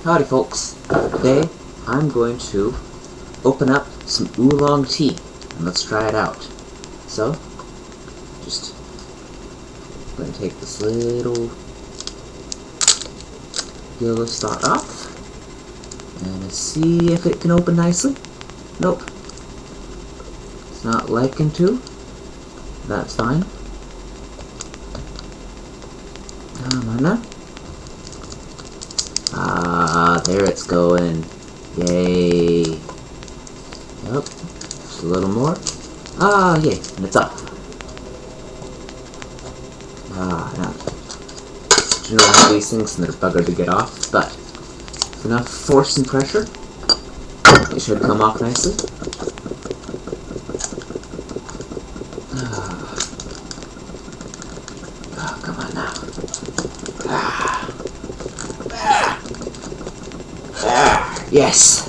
Howdy folks, today I'm going to open up some Oolong tea and let's try it out. So, just going to take this little yellow stalk off and see if it can open nicely. Nope, it's not liking to. That's fine. Come on now. Ah, there it's going. Yay. Yep. Just a little more. Ah, yay. And it's off. Ah, now. You know how these things and they're buggered to get off, but with enough force and pressure, it should come off nicely. Oh, come on now. Yes!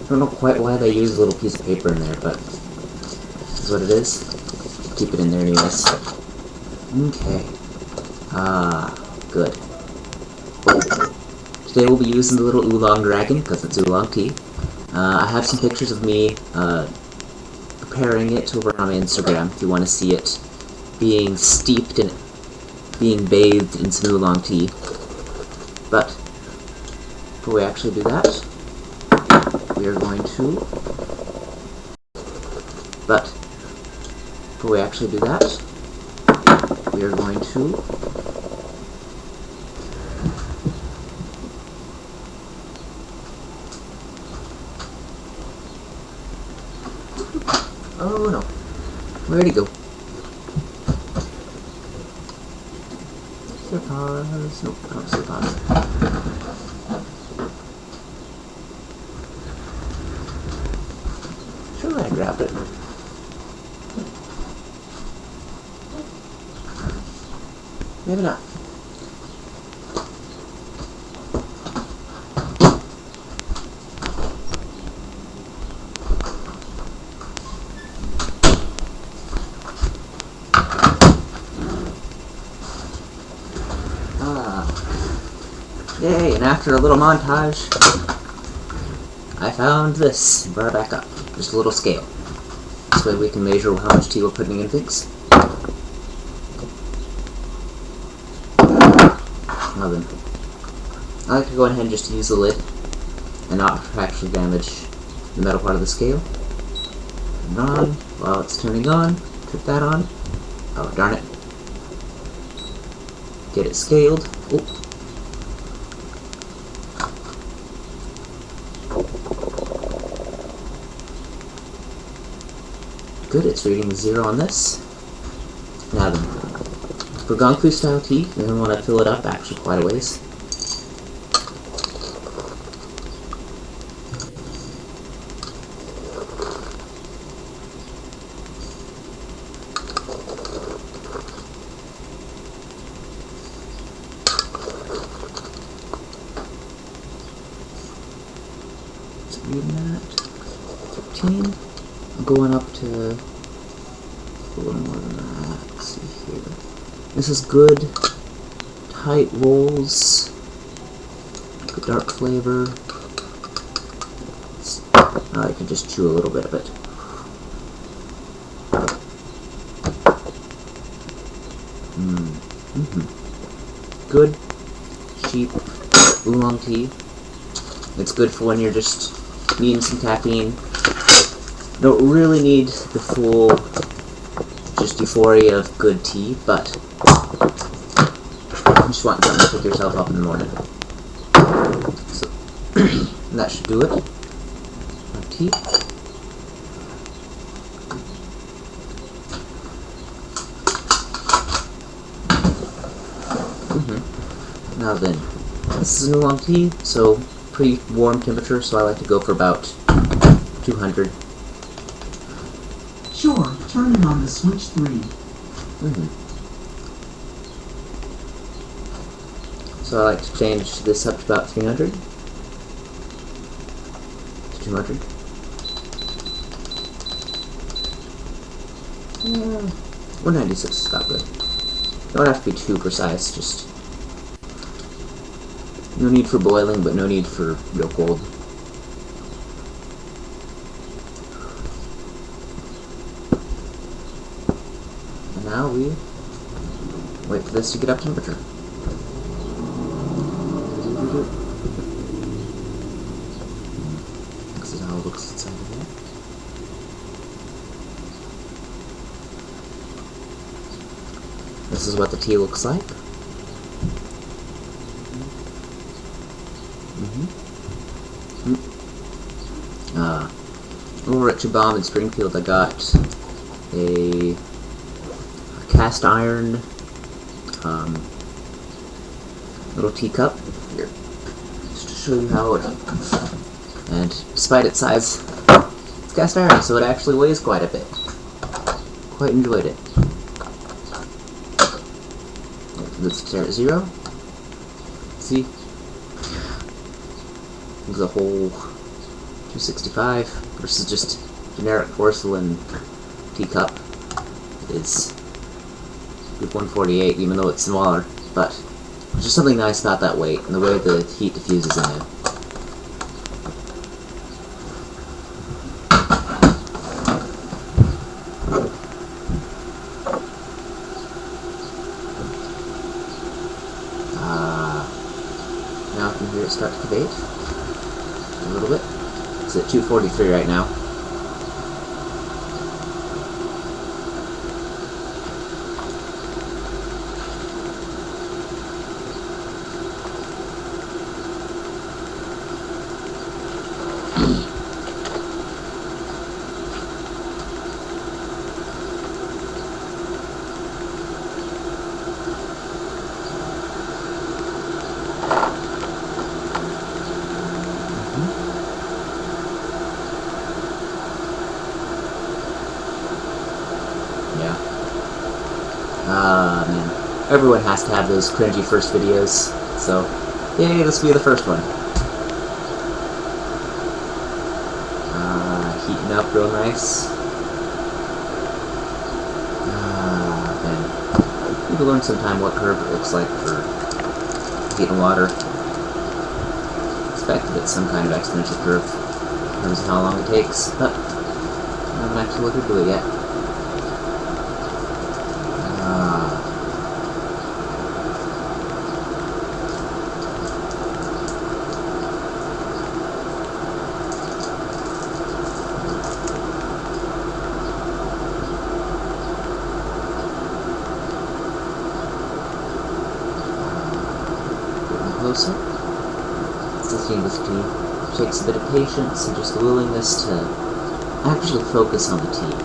I don't know quite why they use a little piece of paper in there, but this is what it is. Keep it in there anyways. Okay. Ah, good. Today we'll be using the little Oolong dragon, because it's Oolong tea. I have some pictures of me preparing it over on my Instagram, if you want to see it being steeped in, being bathed in some Oolong tea. But before we actually do that, we are going to... Oh no. Where'd he go? Pause. Nope, I don't see pause. Sure, I grabbed it. Maybe not. Yay, and after a little montage, I found this and brought it back up. Just a little scale. This way we can measure how much tea we're putting in things. Now then, I like to go ahead and just use the lid and not actually damage the metal part of the scale. Turn it on while it's turning on. Put that on. Oh, darn it. Get it scaled. Oop. Good, it's reading 0 on this. Now then, for gongfu style tea, you're going to want to fill it up actually quite a ways. It's reading that. 13. I'm going up to a little more than that. Let's see here. This is good, tight rolls, good dark flavor. I can just chew a little bit of it. Good, cheap Oolong tea. It's good for when you're just needing some caffeine. Don't really need the full just euphoria of good tea, but you just want something to pick yourself up in the morning. So that should do it. Our tea. Now then, this is an Oolong tea, so pretty warm temperature, so I like to go for about 200. Sure, turning on the switch 3. So I like to change this up to about 300 to 200. 196 is about good. You don't have to be too precise, just No need for boiling, but no need for real cold. And now we wait for this to get up temperature. This is how it looks inside of here. This is what the tea looks like. Over at Chabam in Springfield, I got a cast iron little teacup here, just to show you how it. And despite its size, it's cast iron, so it actually weighs quite a bit. Quite enjoyed it. Let's stare at 0. See? There's a whole 265 versus just generic porcelain teacup is group 148, even though it's smaller. But there's just something nice about that weight and the way the heat diffuses in it. Now I can hear it start to debate a little bit. It's at 2:43 right now. Man. Everyone has to have those cringy first videos, so yay, this will be the first one. Heating up real nice. And you can learn sometime what curve it looks like for heating water. Expect that it's some kind of exponential curve in terms of how long it takes, but I haven't actually looked into it yet. Closer. Listening with tea takes a bit of patience and just a willingness to actually focus on the tea,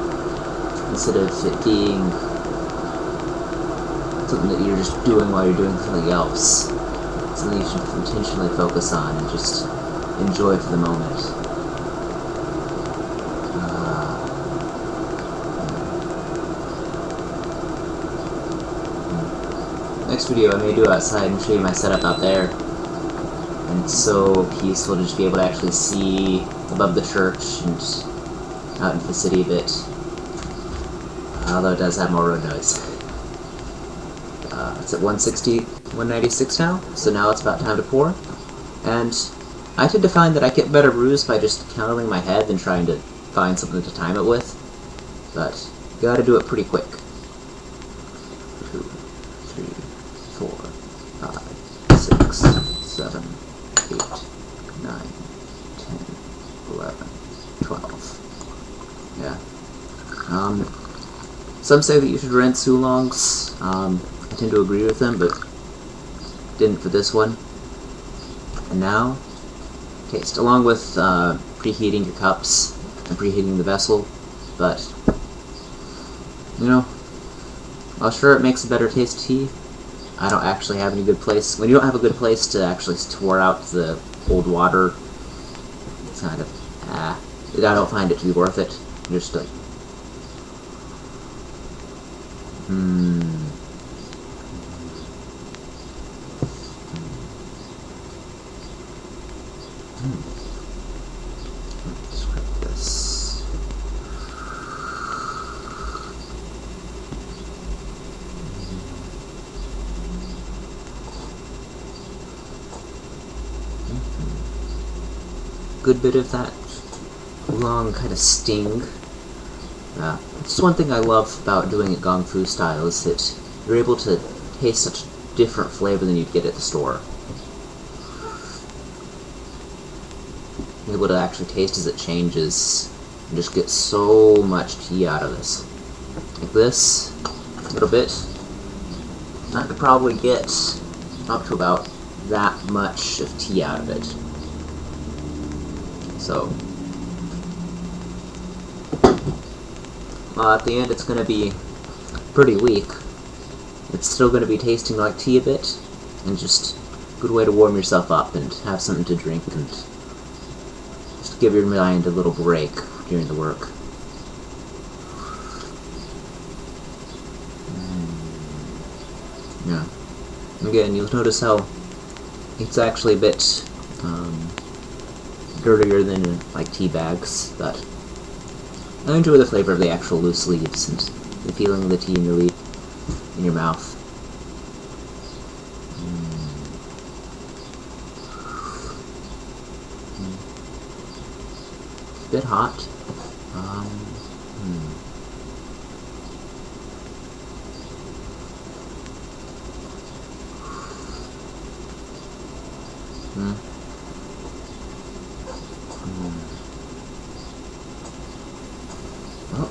instead of it being something that you're just doing while you're doing something else. Something you should intentionally focus on and just enjoy for the moment. Next video I may do outside and show you my setup out there. And it's so peaceful to just be able to actually see above the church and out into the city a bit. Although it does have more road noise. It's at 160, 196 now, so now it's about time to pour. And I tend to find that I get better brews by just counting my head than trying to find something to time it with. But you gotta do it pretty quick. 2, 3, 4, 5, 6, 7, 8, 9, 10, 11, 12. Yeah. Some say that you should rinse oolongs. I tend to agree with them, but didn't for this one. And now, taste. Along with preheating your cups and preheating the vessel, but, you know, while sure it makes a better taste tea, I don't actually have any good place. When you don't have a good place to actually pour out the cold water, it's kind of, I don't find it to be worth it. You're just like, Let's grab this. Good bit of that Oolong kind of sting. It's one thing I love about doing it gongfu style is that you're able to taste such different flavor than you'd get at the store. You're able to actually taste as it changes and just get so much tea out of this. Like this, a little bit. I could probably get up to about that much of tea out of it. So, at the end it's going to be pretty weak. It's still going to be tasting like tea a bit, and just a good way to warm yourself up and have something to drink and just give your mind a little break during the work. Yeah. Again, you'll notice how it's actually a bit dirtier than like tea bags, but I enjoy the flavor of the actual loose leaves and the feeling of the tea in your mouth. It's a bit hot. Well,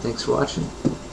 thanks for watching.